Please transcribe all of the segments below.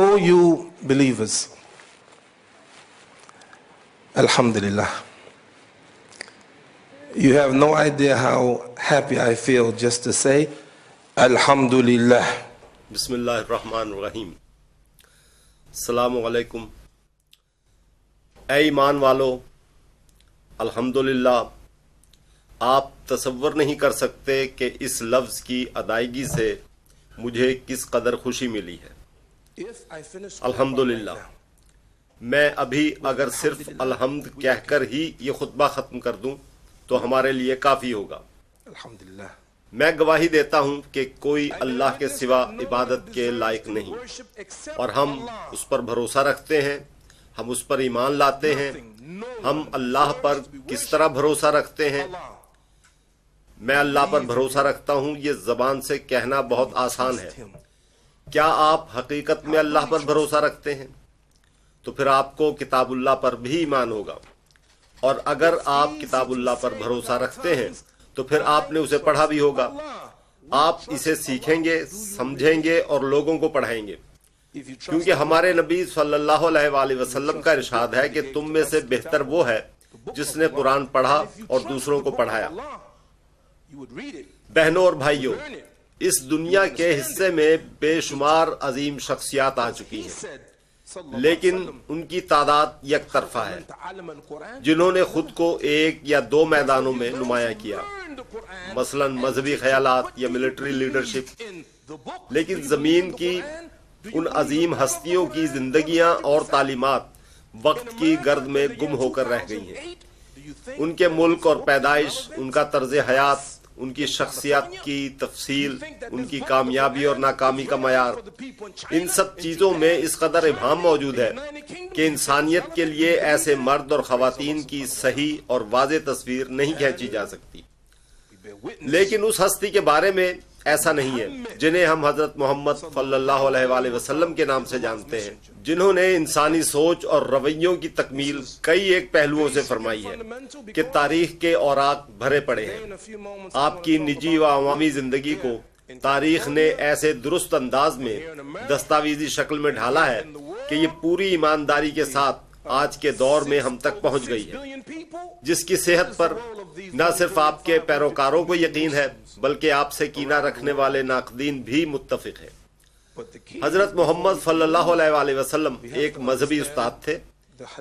all you believers, Alhamdulillah. You have no idea how happy I feel just to say Alhamdulillah. Bismillah ar-Rahman ar-Rahim. Assalamu alaikum. اے ایمان والو، الحمدللہ، آپ تصور نہیں کر سکتے کہ اس لفظ کی ادائیگی سے مجھے کس قدر خوشی ملی ہے۔ الحمدللہ، میں ابھی اگر صرف الحمد کہہ کر ہی یہ خطبہ ختم کر دوں تو ہمارے لیے کافی ہوگا۔ الحمدللہ، میں گواہی دیتا ہوں کہ کوئی اللہ کے سوا عبادت کے لائق نہیں، اور ہم اس پر بھروسہ رکھتے ہیں، ہم اس پر ایمان لاتے ہیں۔ ہم اللہ پر کس طرح بھروسہ رکھتے ہیں؟ میں اللہ پر بھروسہ رکھتا ہوں، یہ زبان سے کہنا بہت آسان ہے۔ کیا آپ حقیقت میں اللہ پر بھروسہ رکھتے ہیں؟ تو پھر آپ کو کتاب اللہ پر بھی ایمان ہوگا، اور اگر آپ کتاب اللہ پر بھروسہ رکھتے ہیں تو پھر آپ نے اسے پڑھا بھی ہوگا۔ آپ اسے سیکھیں گے، سمجھیں گے اور لوگوں کو پڑھائیں گے، کیونکہ ہمارے نبی صلی اللہ علیہ وآلہ وسلم کا ارشاد ہے کہ تم میں سے بہتر وہ ہے جس نے قرآن پڑھا اور دوسروں کو پڑھایا۔ بہنوں اور بھائیوں، اس دنیا کے حصے میں بے شمار عظیم شخصیات آ چکی ہیں، لیکن ان کی تعداد یک طرفہ ہے جنہوں نے خود کو ایک یا دو میدانوں میں نمایاں کیا، مثلا مذہبی خیالات یا ملٹری لیڈرشپ۔ لیکن زمین کی ان عظیم ہستیوں کی زندگیاں اور تعلیمات وقت کی گرد میں گم ہو کر رہ گئی ہیں۔ ان کے ملک اور پیدائش، ان کا طرز حیات، ان کی شخصیت کی تفصیل، ان کی کامیابی اور ناکامی کا معیار، ان سب چیزوں میں اس قدر ابہام موجود ہے کہ انسانیت کے لیے ایسے مرد اور خواتین کی صحیح اور واضح تصویر نہیں کھینچی جا سکتی۔ لیکن اس ہستی کے بارے میں ایسا نہیں ہے جنہیں ہم حضرت محمد صلی اللہ علیہ وآلہ وسلم کے نام سے جانتے ہیں، جنہوں نے انسانی سوچ اور رویوں کی تکمیل کئی ایک پہلوؤں سے فرمائی ہے کہ تاریخ کے اوراق بھرے پڑے ہیں۔ آپ کی نجی و عوامی زندگی کو تاریخ نے ایسے درست انداز میں دستاویزی شکل میں ڈھالا ہے کہ یہ پوری ایمانداری کے ساتھ آج کے دور میں ہم تک پہنچ گئی ہے، جس کی صحت پر نہ صرف آپ کے پیروکاروں کو یقین ہے بلکہ آپ سے کینہ رکھنے والے ناقدین بھی متفق ہیں۔ حضرت محمد صلی اللہ علیہ وآلہ وسلم ایک مذہبی استاد تھے،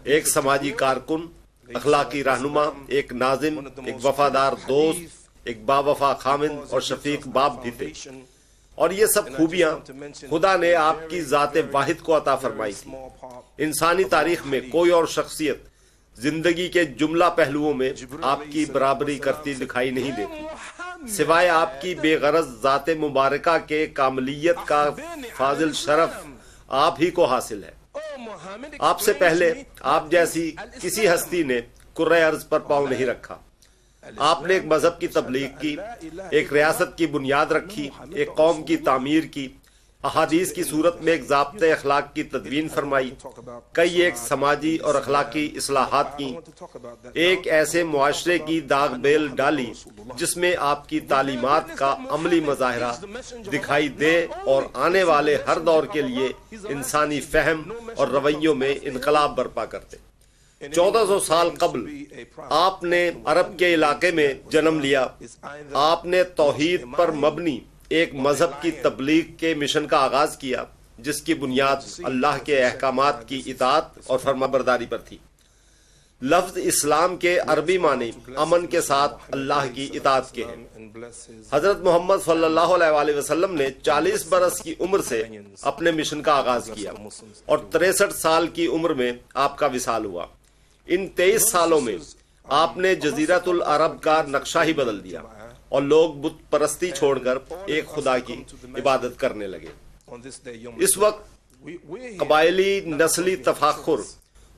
ایک سماجی کارکن، اخلاقی رہنما، ایک ناظم، ایک وفادار دوست، ایک باوفا خامند اور شفیق باپ بھی تھے، اور یہ سب خوبیاں خدا نے آپ کی ذات واحد کو عطا فرمائی تھی۔ انسانی تاریخ میں کوئی اور شخصیت زندگی کے جملہ پہلوؤں میں آپ کی برابری کرتی دکھائی نہیں دیتی، سوائے آپ کی بے غرض ذات مبارکہ کے کاملیت کا فاضل شرف آپ ہی کو حاصل ہے۔ آپ سے پہلے آپ جیسی کسی ہستی نے کرۂ ارض پر پاؤں نہیں رکھا۔ آپ نے ایک مذہب کی تبلیغ کی، ایک ریاست کی بنیاد رکھی، ایک قوم کی تعمیر کی، احادیث کی صورت میں ایک ضابطۂ اخلاق کی تدوین فرمائی، کئی ایک سماجی اور اخلاقی اصلاحات کی، ایک ایسے معاشرے کی داغ بیل ڈالی جس میں آپ کی تعلیمات کا عملی مظاہرہ دکھائی دے اور آنے والے ہر دور کے لیے انسانی فہم اور رویوں میں انقلاب برپا کرتے۔ 1400 سال قبل آپ نے عرب کے علاقے میں جنم لیا۔ آپ نے توحید پر مبنی ایک مذہب کی تبلیغ کے مشن کا آغاز کیا جس کی بنیاد اللہ کے احکامات کی اطاعت اور فرمانبرداری پر تھی۔ لفظ اسلام کے عربی معنی امن کے ساتھ اللہ کی اطاعت کے ہیں۔ حضرت محمد صلی اللہ علیہ وآلہ وسلم نے 40 برس کی عمر سے اپنے مشن کا آغاز کیا اور 63 سال کی عمر میں آپ کا وصال ہوا۔ ان 23 سالوں میں آپ نے جزیرۃ العرب کا نقشہ ہی بدل دیا اور لوگ بت پرستی چھوڑ کر ایک خدا کی عبادت کرنے لگے۔ اس وقت قبائلی نسلی تفاخر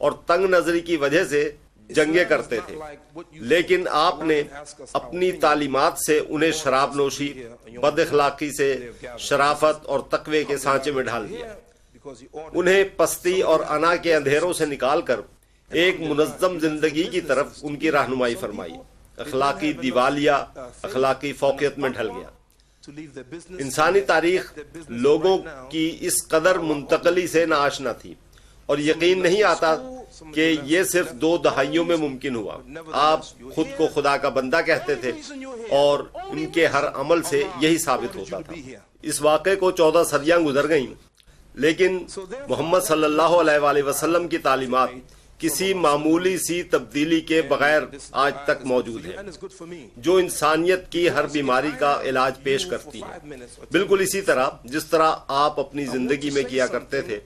اور تنگ نظری کی وجہ سے جنگیں کرتے تھے، لیکن آپ نے اپنی تعلیمات سے انہیں شراب نوشی، بد اخلاقی سے شرافت اور تقوی کے سانچے میں ڈھال دیا۔ انہیں پستی اور انا کے اندھیروں سے نکال کر ایک منظم زندگی کی طرف ان کی رہنمائی فرمائی۔ اخلاقی دیوالیہ اخلاقی فوقیت میں ڈھل گیا۔ انسانی تاریخ لوگوں کی اس قدر منتقلی سے ناآشنا تھی اور یقین نہیں آتا کہ یہ صرف 2 دہائیوں میں ممکن ہوا۔ آپ خود کو خدا کا بندہ کہتے تھے اور ان کے ہر عمل سے یہی ثابت ہوتا تھا۔ اس واقعے کو 14 صدیاں گزر گئیں، لیکن محمد صلی اللہ علیہ وآلہ وسلم کی تعلیمات کسی معمولی سی تبدیلی کے بغیر آج تک موجود ہے، جو انسانیت کی ہر بیماری کا علاج پیش کرتی ہے، بالکل اسی طرح جس طرح آپ اپنی زندگی میں کیا کرتے تھے۔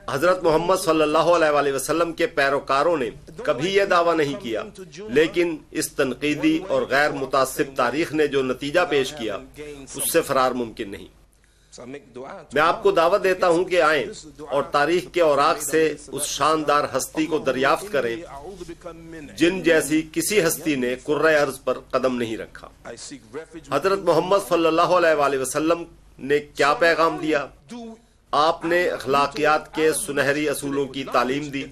حضرت محمد صلی اللہ علیہ وآلہ وسلم کے پیروکاروں نے کبھی یہ دعویٰ نہیں کیا، لیکن اس تنقیدی اور غیر متعصب تاریخ نے جو نتیجہ پیش کیا اس سے فرار ممکن نہیں۔ میں آپ کو دعوت دیتا ہوں کہ آئیں اور تاریخ کے اوراق سے اس شاندار ہستی کو دریافت کریں جن جیسی کسی ہستی نے کرۂ ارض پر قدم نہیں رکھا۔ حضرت محمد صلی اللہ علیہ وآلہ وسلم نے کیا پیغام دیا؟ آپ نے اخلاقیات کے سنہری اصولوں کی تعلیم دی،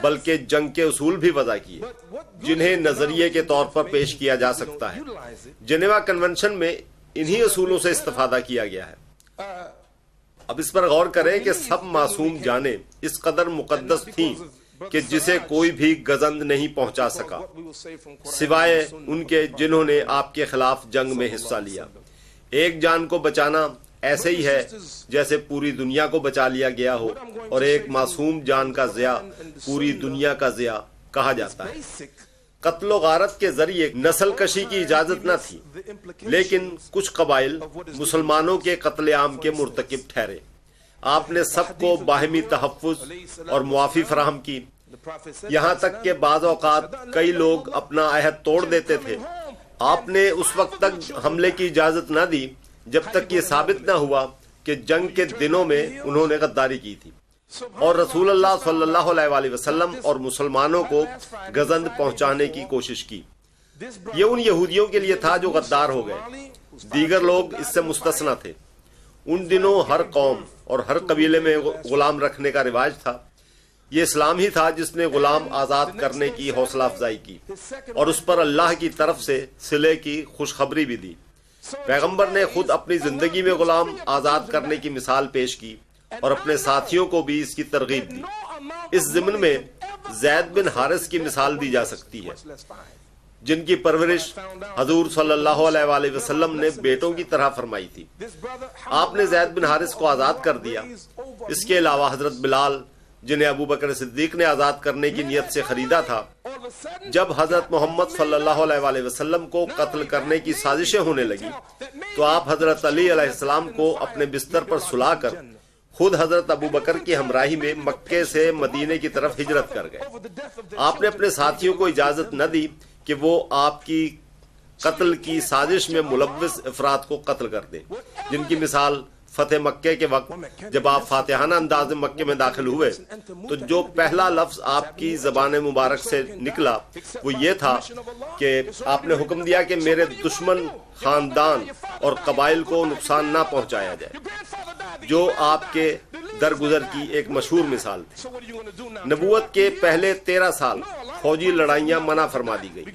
بلکہ جنگ کے اصول بھی وضع کیے جنہیں نظریے کے طور پر پیش کیا جا سکتا ہے۔ جنیوا کنونشن میں انہی اصولوں سے استفادہ کیا گیا ہے۔ اب اس پر غور کریں کہ سب معصوم جانیں اس قدر مقدس تھیں کہ جسے کوئی بھی گزند نہیں پہنچا سکا سوائے ان کے جنہوں نے آپ کے خلاف جنگ میں حصہ لیا۔ ایک جان کو بچانا ایسے ہی ہے جیسے پوری دنیا کو بچا لیا گیا ہو، اور ایک معصوم جان کا ضیاء پوری دنیا کا ضیاء کہا جاتا ہے۔ قتل و غارت کے ذریعے نسل کشی کی اجازت نہ تھی، لیکن کچھ قبائل مسلمانوں کے قتل عام کے مرتکب ٹھہرے۔ آپ نے سب کو باہمی تحفظ اور معافی فراہم کی، یہاں تک کہ بعض اوقات کئی لوگ اپنا عہد توڑ دیتے تھے۔ آپ نے اس وقت تک حملے کی اجازت نہ دی جب تک یہ ثابت نہ ہوا کہ جنگ کے دنوں میں انہوں نے غداری کی تھی، اور رسول اللہ صلی اللہ علیہ وآلہ وسلم اور مسلمانوں کو گزند پہنچانے کی کوشش کی۔ یہ ان یہودیوں کے لیے تھا جو غدار ہو گئے، دیگر لوگ اس سے مستثنی تھے۔ ان دنوں ہر قوم اور ہر قبیلے میں غلام رکھنے کا رواج تھا۔ یہ اسلام ہی تھا جس نے غلام آزاد کرنے کی حوصلہ افزائی کی اور اس پر اللہ کی طرف سے صلح کی خوشخبری بھی دی۔ پیغمبر نے خود اپنی زندگی میں غلام آزاد کرنے کی مثال پیش کی اور اپنے ساتھیوں کو بھی اس کی ترغیب دی۔ اس ضمن میں زید بن حارث کی مثال دی جا سکتی ہے، جن کی پرورش حضور صلی اللہ علیہ وآلہ وسلم نے بیٹوں کی طرح فرمائی تھی۔ آپ نے زید بن حارث کو آزاد کر دیا۔ اس کے علاوہ حضرت بلال، جنہیں ابو بکر صدیق نے آزاد کرنے کی نیت سے خریدا تھا، جب حضرت محمد صلی اللہ علیہ وآلہ وسلم کو قتل کرنے کی سازشیں ہونے لگی تو آپ حضرت علی علیہ السلام کو اپنے بستر پر سلا کر خود حضرت ابو بکر کی ہمراہی میں مکے سے مدینے کی طرف ہجرت کر گئے۔ آپ نے اپنے ساتھیوں کو اجازت نہ دی کہ وہ آپ کی قتل کی سازش میں ملوث افراد کو قتل کر دیں، جن کی مثال فتح مکے کے وقت جب آپ فاتحانہ انداز میں مکے میں داخل ہوئے تو جو پہلا لفظ آپ کی زبان مبارک سے نکلا وہ یہ تھا کہ آپ نے حکم دیا کہ میرے دشمن خاندان اور قبائل کو نقصان نہ پہنچایا جائے، جو آپ کے درگزر کی ایک مشہور مثال تھی۔ نبوت کے پہلے 13 سال فوجی لڑائیاں منع فرما دی گئی۔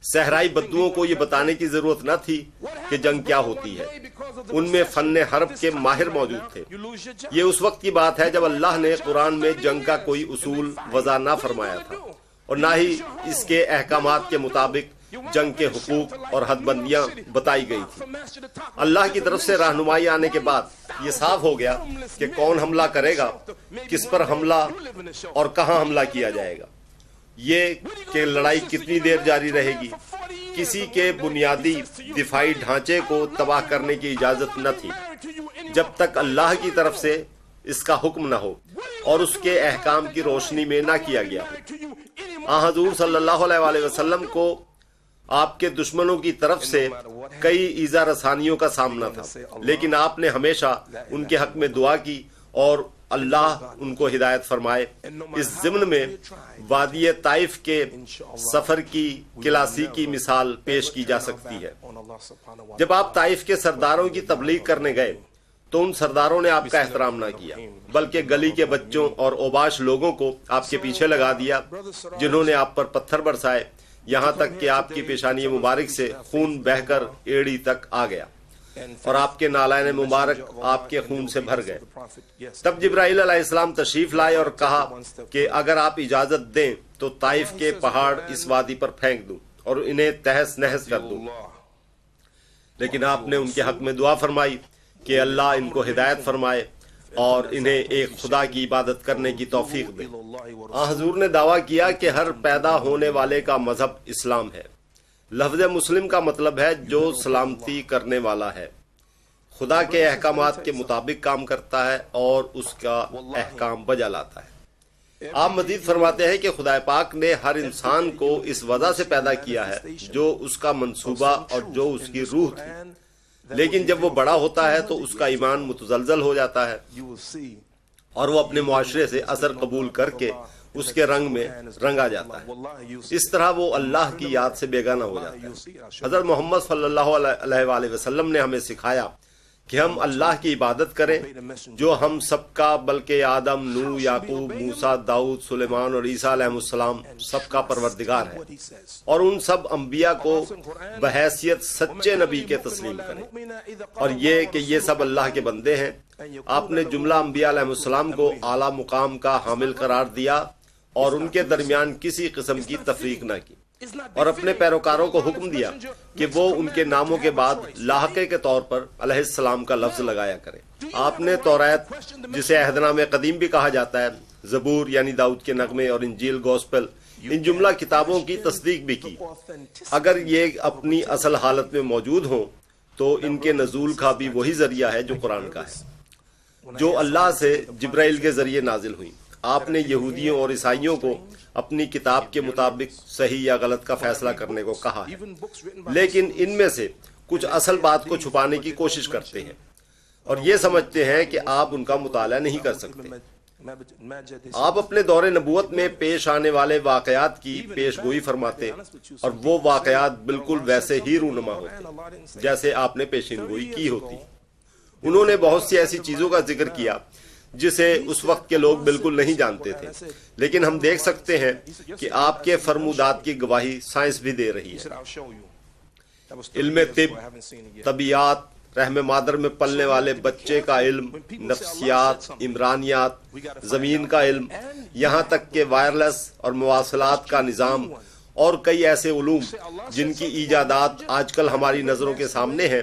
صحرائی بدوؤں کو یہ بتانے کی ضرورت نہ تھی کہ جنگ کیا ہوتی ہے، ان میں فن حرب کے ماہر موجود تھے۔ یہ اس وقت کی بات ہے جب اللہ نے قرآن میں جنگ کا کوئی اصول وضع نہ فرمایا تھا اور نہ ہی اس کے احکامات کے مطابق جنگ کے حقوق اور حد بندیاں بتائی گئی تھی۔ اللہ کی طرف سے رہنمائی آنے کے بعد یہ صاف ہو گیا کہ کون حملہ کرے گا، کس پر حملہ اور کہاں حملہ کیا جائے گا، یہ کہ لڑائی کتنی دیر جاری رہے گی۔ کسی کے بنیادی دفاعی ڈھانچے کو تباہ کرنے کی اجازت نہ تھی جب تک اللہ کی طرف سے اس کا حکم نہ ہو اور اس کے احکام کی روشنی میں نہ کیا گیا ہو۔ حضور صلی اللہ علیہ وآلہ وسلم کو آپ کے دشمنوں کی طرف سے کئی ایذا رسانیوں کا سامنا تھا، لیکن آپ نے ہمیشہ ان کے حق میں دعا کی اور اللہ ان کو ہدایت فرمائے۔ اس ضمن میں وادی طائف کے سفر کی کلاسیکی مثال پیش کی جا سکتی ہے۔ جب آپ طائف کے سرداروں کی تبلیغ کرنے گئے تو ان سرداروں نے آپ کا احترام نہ کیا، بلکہ گلی کے بچوں اور اوباش لوگوں کو آپ کے پیچھے لگا دیا، جنہوں نے آپ پر پتھر برسائے، یہاں تک کہ آپ کی پیشانی مبارک سے خون بہہ کر ایڑی تک آ گیا اور آپ کے نالائن مبارک آپ کے خون سے بھر گئے۔ تب جبرائیل علیہ السلام تشریف لائے اور کہا کہ اگر آپ اجازت دیں تو طائف کے پہاڑ اس وادی پر پھینک دوں اور انہیں تہس نہس کر دوں، لیکن آپ نے ان کے حق میں دعا فرمائی کہ اللہ ان کو ہدایت فرمائے اور انہیں ایک خدا کی عبادت کرنے کی توفیق دے۔ حضور نے دعویٰ کیا کہ ہر پیدا ہونے والے کا مذہب اسلام ہے۔ لفظ مسلم کا مطلب ہے جو سلامتی کرنے والا ہے، خدا کے احکامات کے مطابق کام کرتا ہے اور اس کا احکام بجا لاتا ہے۔ آپ مزید فرماتے ہیں کہ خدا پاک نے ہر انسان کو اس وجہ سے پیدا کیا ہے جو اس کا منصوبہ اور جو اس کی روح تھی، لیکن جب وہ بڑا ہوتا ہے تو اس کا ایمان متزلزل ہو جاتا ہے اور وہ اپنے معاشرے سے اثر قبول کر کے اس کے رنگ میں رنگا جاتا ہے۔ اس طرح وہ اللہ کی یاد سے بیگانہ ہو جاتا ہے۔ حضرت محمد صلی اللہ علیہ وآلہ وسلم نے ہمیں سکھایا کہ ہم اللہ کی عبادت کریں جو ہم سب کا بلکہ آدم، نوح، یعقوب، موسیٰ، داؤد، سلیمان اور عیسیٰ علیہ السلام سب کا پروردگار ہے، اور ان سب انبیاء کو بحیثیت سچے نبی کے تسلیم کریں، اور یہ کہ یہ سب اللہ کے بندے ہیں۔ آپ نے جملہ انبیاء علیہ السلام کو اعلیٰ مقام کا حامل قرار دیا اور ان کے درمیان کسی قسم کی تفریق نہ کی، اور اپنے پیروکاروں کو حکم دیا کہ وہ ان کے ناموں کے بعد لاحقے کے طور پر علیہ السلام کا لفظ لگایا کریں۔ آپ نے توریت، جسے عہد نامہ قدیم بھی کہا جاتا ہے، زبور یعنی داؤد کے نغمے اور انجیل گوسپل، ان جملہ کتابوں کی تصدیق بھی کی۔ اگر یہ اپنی اصل حالت میں موجود ہوں تو ان کے نزول کا بھی وہی ذریعہ ہے جو قرآن کا ہے، جو اللہ سے جبرائیل کے ذریعے نازل ہوئی۔ آپ نے یہودیوں اور عیسائیوں کو اپنی کتاب کے مطابق صحیح یا غلط کا فیصلہ کرنے کو کہا ہے، لیکن ان میں سے کچھ اصل بات کو چھپانے کی کوشش کرتے ہیں اور یہ سمجھتے ہیں کہ آپ ان کا مطالعہ نہیں کر سکتے۔ آپ اپنے دور نبوت میں پیش آنے والے واقعات کی پیش گوئی فرماتے اور وہ واقعات بالکل ویسے ہی رونما ہوتے جیسے آپ نے پیشین گوئی کی ہوتی۔ انہوں نے بہت سی ایسی چیزوں کا ذکر کیا جسے اس وقت کے لوگ بالکل نہیں جانتے تھے، لیکن ہم دیکھ سکتے ہیں کہ آپ کے فرمودات کی گواہی سائنس بھی دے رہی ہے۔ علم طب، طبیعیات، رحم مادر میں پلنے والے بچے کا علم، نفسیات، عمرانیات، زمین کا علم، یہاں تک کہ وائرلیس اور مواصلات کا نظام اور کئی ایسے علوم جن کی ایجادات آج کل ہماری نظروں کے سامنے ہیں،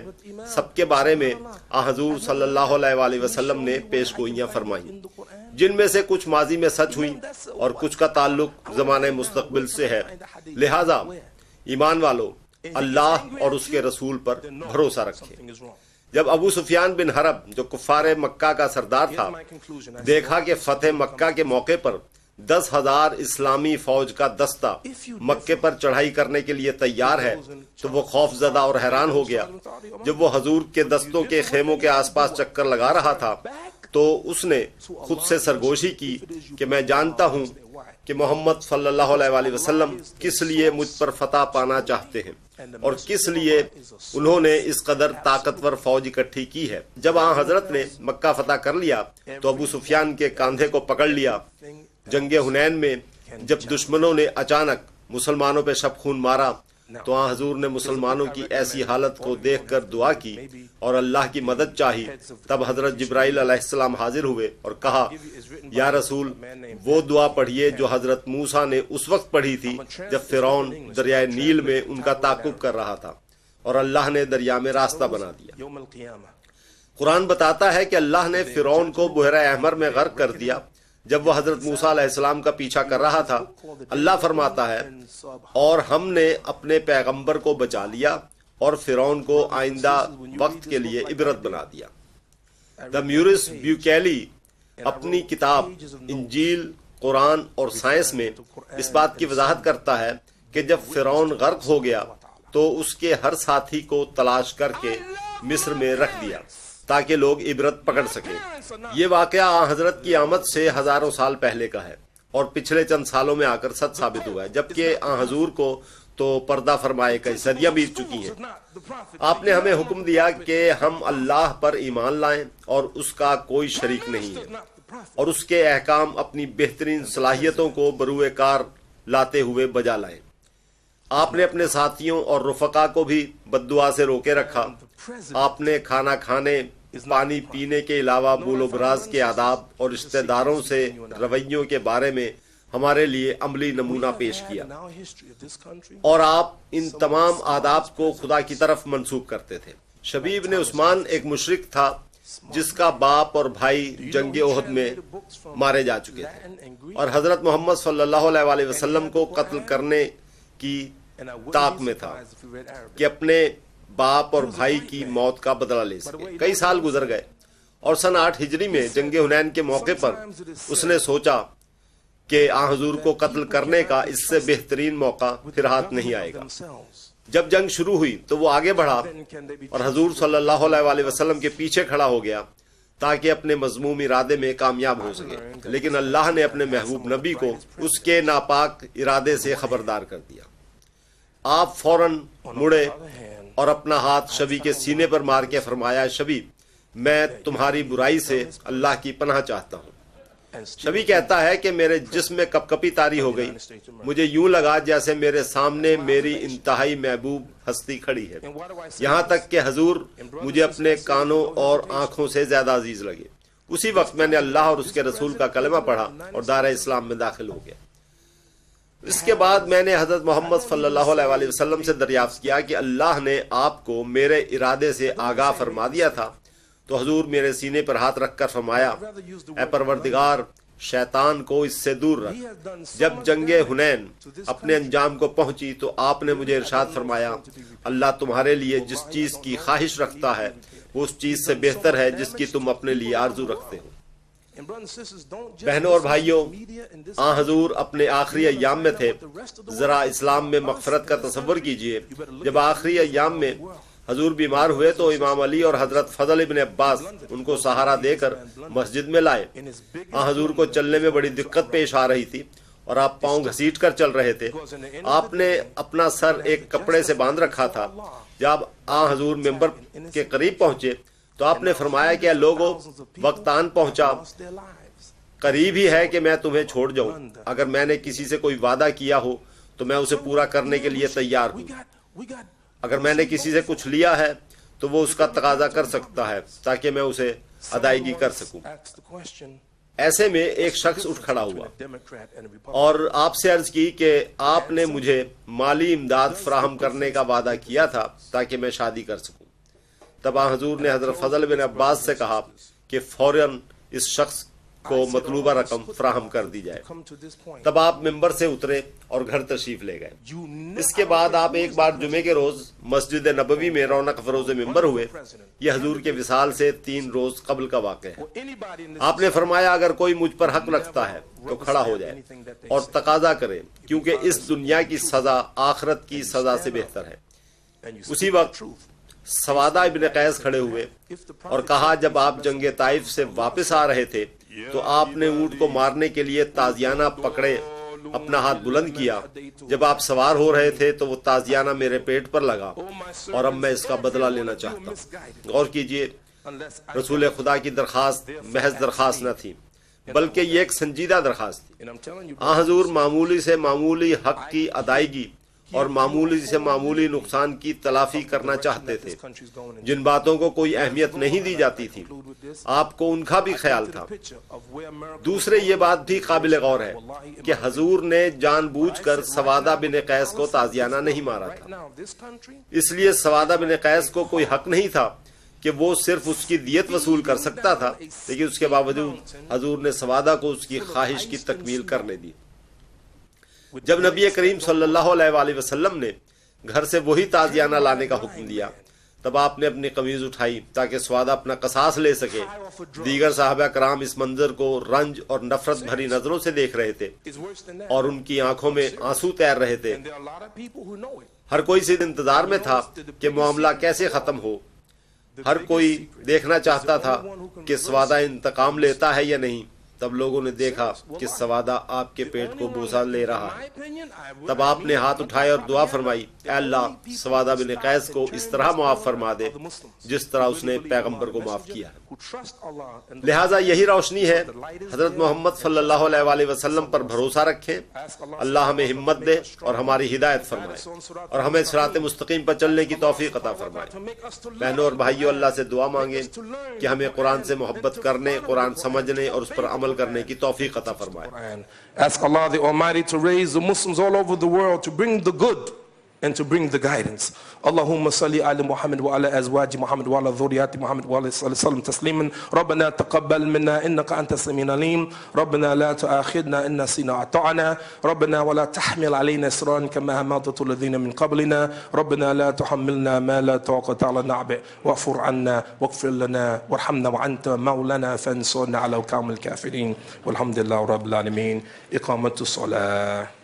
سب کے بارے میں حضور صلی اللہ علیہ وآلہ وسلم نے پیش گوئیاں فرمائیں، جن میں سے کچھ ماضی میں سچ ہوئی اور کچھ کا تعلق زمانے مستقبل سے ہے۔ لہذا ایمان والو اللہ اور اس کے رسول پر بھروسہ رکھیں۔ جب ابو سفیان بن حرب، جو کفار مکہ کا سردار تھا، دیکھا کہ فتح مکہ کے موقع پر 10,000 اسلامی فوج کا دستہ مکے پر چڑھائی کرنے کے لیے تیار ہے تو وہ خوف زدہ اور حیران ہو گیا۔ جب وہ حضور کے دستوں کے خیموں کے آس پاس چکر لگا رہا تھا تو اس نے خود سے سرگوشی کی کہ میں جانتا ہوں کہ محمد صلی اللہ علیہ وآلہ وسلم کس لیے مجھ پر فتح پانا چاہتے ہیں اور کس لیے انہوں نے اس قدر طاقتور فوج اکٹھی کی ہے۔ جب حضرت نے مکہ فتح کر لیا تو ابو سفیان کے کاندھے کو پکڑ لیا۔ جنگ حنین میں جب دشمنوں نے اچانک مسلمانوں پہ شب خون مارا تو حضور نے مسلمانوں کی ایسی حالت کو دیکھ کر دعا کی اور اللہ کی مدد چاہی۔ تب حضرت جبرائیل علیہ السلام حاضر ہوئے اور کہا، یا رسول، وہ دعا پڑھیے جو حضرت موسیٰ نے اس وقت پڑھی تھی جب فرعون دریائے نیل میں ان کا تعاقب کر رہا تھا اور اللہ نے دریا میں راستہ بنا دیا۔ قرآن بتاتا ہے کہ اللہ نے فرعون کو بحیرہ احمر میں غرق کر دیا جب وہ حضرت موسیٰ علیہ السلام کا پیچھا کر رہا تھا۔ اللہ فرماتا ہے، اور ہم نے اپنے پیغمبر کو بچا لیا اور فرعون کو آئندہ وقت کے لیے عبرت بنا دیا۔ دا میورس بیوکیلی اپنی کتاب انجیل، قرآن اور سائنس میں اس بات کی وضاحت کرتا ہے کہ جب فرعون غرق ہو گیا تو اس کے ہر ساتھی کو تلاش کر کے مصر میں رکھ دیا تاکہ لوگ عبرت پکڑ سکیں۔ یہ واقعہ حضرت کی آمد سے ہزاروں سال پہلے کا ہے اور پچھلے چند سالوں میں آ کر سچ ثابت ہوا ہے، جبکہ حضور کو تو پردہ فرمائے کئی صدیاں بیت چکی ہیں۔ آپ نے ہمیں حکم دیا کہ ہم اللہ پر ایمان لائیں اور اس کا کوئی شریک نہیں ہے، اور اس کے احکام اپنی بہترین صلاحیتوں کو بروئے کار لاتے ہوئے بجا لائیں۔ آپ نے اپنے ساتھیوں اور رفقا کو بھی بد دعا سے روکے رکھا. آپ نے کھانا کھانے، پانی پینے کے علاوہ بول و براز کے آداب اور رشتہ داروں سے رویوں کے بارے میں ہمارے لیے عملی نمونہ پیش کیا، اور آپ ان تمام آداب کو خدا کی طرف منسوب کرتے تھے. شبیب بن عثمان ایک مشرک تھا جس کا باپ اور بھائی جنگ احد میں مارے جا چکے تھے، اور حضرت محمد صلی اللہ علیہ وسلم کو قتل کرنے کی طاق میں تھا کہ اپنے باپ اور بھائی کی موت کا بدلہ لے سکے. کئی سال گزر گئے اور سن 8 ہجری میں جنگ حنین کے موقع پر اس نے سوچا کہ آن حضور کو قتل کرنے کا اس سے بہترین موقع پھر ہاتھ نہیں آئے گا. جب جنگ شروع ہوئی تو وہ آگے بڑھا اور حضور صلی اللہ علیہ وسلم کے پیچھے کھڑا ہو گیا تاکہ اپنے مذموم ارادے میں کامیاب ہو سکے، لیکن اللہ نے اپنے محبوب نبی کو اس کے ناپاک ارادے سے خبردار کر دیا. آپ فوراً مڑے اور اپنا ہاتھ شبی کے سینے پر مار کے فرمایا، شبی میں تمہاری برائی سے اللہ کی پناہ چاہتا ہوں. شبی کہتا ہے کہ میرے جسم میں کپ کپی طاری ہو گئی، مجھے یوں لگا جیسے میرے سامنے میری انتہائی محبوب ہستی کھڑی ہے، یہاں تک کہ حضور مجھے اپنے کانوں اور آنکھوں سے زیادہ عزیز لگے. اسی وقت میں نے اللہ اور اس کے رسول کا کلمہ پڑھا اور دائرہ اسلام میں داخل ہو گیا. اس کے بعد میں نے حضرت محمد صلی اللہ علیہ وسلم سے دریافت کیا کہ اللہ نے آپ کو میرے ارادے سے آگاہ فرما دیا تھا. تو حضور میرے سینے پر ہاتھ رکھ کر فرمایا، اے پروردگار، شیطان کو اس سے دور رکھ. جب جنگ حنین اپنے انجام کو پہنچی تو آپ نے مجھے ارشاد فرمایا، اللہ تمہارے لیے جس چیز کی خواہش رکھتا ہے وہ اس چیز سے بہتر ہے جس کی تم اپنے لیے آرزو رکھتے ہو. بہنوں اور بھائیوں، آن حضور اپنے آخری ایام میں تھے. ذرا اسلام میں مغفرت کا تصور کیجئے. جب آخری ایام میں حضور بیمار ہوئے تو امام علی اور حضرت فضل ابن عباس ان کو سہارا دے کر مسجد میں لائے. آن حضور کو چلنے میں بڑی دقت پیش آ رہی تھی اور آپ پاؤں گھسیٹ کر چل رہے تھے. آپ نے اپنا سر ایک کپڑے سے باندھ رکھا تھا. جب آن حضور ممبر کے قریب پہنچے تو آپ نے فرمایا کہ لوگوں، وقت آن پہنچا، قریب ہی ہے کہ میں تمہیں چھوڑ جاؤں. اگر میں نے کسی سے کوئی وعدہ کیا ہو تو میں اسے پورا کرنے کے لیے تیار ہوں. اگر میں نے کسی سے کچھ لیا ہے تو وہ اس کا تقاضا کر سکتا ہے تاکہ میں اسے ادائیگی کر سکوں. ایسے میں ایک شخص اٹھ کھڑا ہوا اور آپ سے عرض کی کہ آپ نے مجھے مالی امداد فراہم کرنے کا وعدہ کیا تھا تاکہ میں شادی کر سکوں. تب حضور نے حضرت فضل بن عباس سے کہا کہ فوراً اس شخص کو مطلوبہ رقم فراہم کر دی جائے. تب آپ ممبر سے اترے اور گھر تشریف لے گئے. اس کے بعد آپ ایک بار جمعے کے روز مسجد نبوی میں رونق فروز ممبر ہوئے. یہ حضور کے وصال سے 3 روز قبل کا واقعہ ہے. آپ نے فرمایا، اگر کوئی مجھ پر حق رکھتا ہے تو کھڑا ہو جائے اور تقاضا کرے، کیونکہ اس دنیا کی سزا آخرت کی سزا سے بہتر ہے. اسی وقت سوادہ ابن قیس کھڑے ہوئے اور کہا، جب آپ جنگ طائف سے واپس آ رہے تھے تو آپ نے اونٹ کو مارنے کے لیے تازیانہ پکڑے، اپنا ہاتھ بلند کیا. جب آپ سوار ہو رہے تھے تو وہ تازیانہ میرے پیٹ پر لگا اور اب میں اس کا بدلہ لینا چاہتا ہوں. غور کیجئے، رسول خدا کی درخواست محض درخواست نہ تھی بلکہ یہ ایک سنجیدہ درخواست تھی. آن حضور معمولی سے معمولی حق کی ادائیگی اور معمولی سے معمولی نقصان کی تلافی کرنا چاہتے تھے. جن باتوں کو کوئی اہمیت نہیں دی جاتی تھی آپ کو ان کا بھی خیال تھا. دوسرے یہ بات بھی قابل غور ہے کہ حضور نے جان بوجھ کر سوادہ بن قیس کو تازیانہ نہیں مارا تھا. اس لیے سوادہ بن قیس کو کوئی حق نہیں تھا کہ وہ صرف اس کی دیت وصول کر سکتا تھا، لیکن اس کے باوجود حضور نے سوادہ کو اس کی خواہش کی تکمیل کرنے دی. جب نبی کریم صلی اللہ علیہ وسلم نے گھر سے وہی تازیانہ لانے کا حکم دیا تب آپ نے اپنی قمیض اٹھائی تاکہ سوادہ اپنا قصاص لے سکے. دیگر صحابہ کرام اس منظر کو رنج اور نفرت بھری نظروں سے دیکھ رہے تھے اور ان کی آنکھوں میں آنسو تیر رہے تھے. ہر کوئی صرف انتظار میں تھا کہ معاملہ کیسے ختم ہو. ہر کوئی دیکھنا چاہتا تھا کہ سوادہ انتقام لیتا ہے یا نہیں. تب لوگوں نے دیکھا کہ سوادہ آپ کے پیٹ کو بوسہ لے رہا ہے. تب آپ نے ہاتھ اٹھائے اور دعا فرمائی, اے اللہ سوادہ بن قیس کو اس طرح معاف فرما دے جس طرح اس نے پیغمبر کو معاف کیا. لہٰذا یہی روشنی ہے, حضرت محمد صلی اللہ علیہ وآلہ وسلم پر بھروسہ رکھیں. اللہ ہمیں ہمت دے اور ہماری ہدایت فرمائے اور ہمیں صراط مستقیم پر چلنے کی توفیق عطا فرمائے. بہنوں اور بھائیوں, اللہ سے دعا مانگیں کہ ہمیں قرآن سے محبت کرنے, قرآن سمجھنے اور اس پر عمل کرنے کی توفیق عطا فرمائے. Ask Allah the Almighty to raise the Muslims all over the world to bring the good and to bring the guidance. Allahumma salli ala Muhammad wa ala azwaji Muhammad wa ala dhuriyati Muhammad wa ala sallam tasliman. Rabbana taqabbal minna innaka anta as-sami'ul alim. Rabbana la tu'akhidna in nasina wa ata'na. Rabbana wa la tahmil alayna isran kama hamaltu alladhina min qablina. Rabbana la tuhammilna ma la taqata lana bi wa'fur 'anna waghfir lana warhamna wa anta mawlana fansurna 'ala al-qawmil kafirin. Walhamdulillahi rabbil alamin. Iqamatu salah.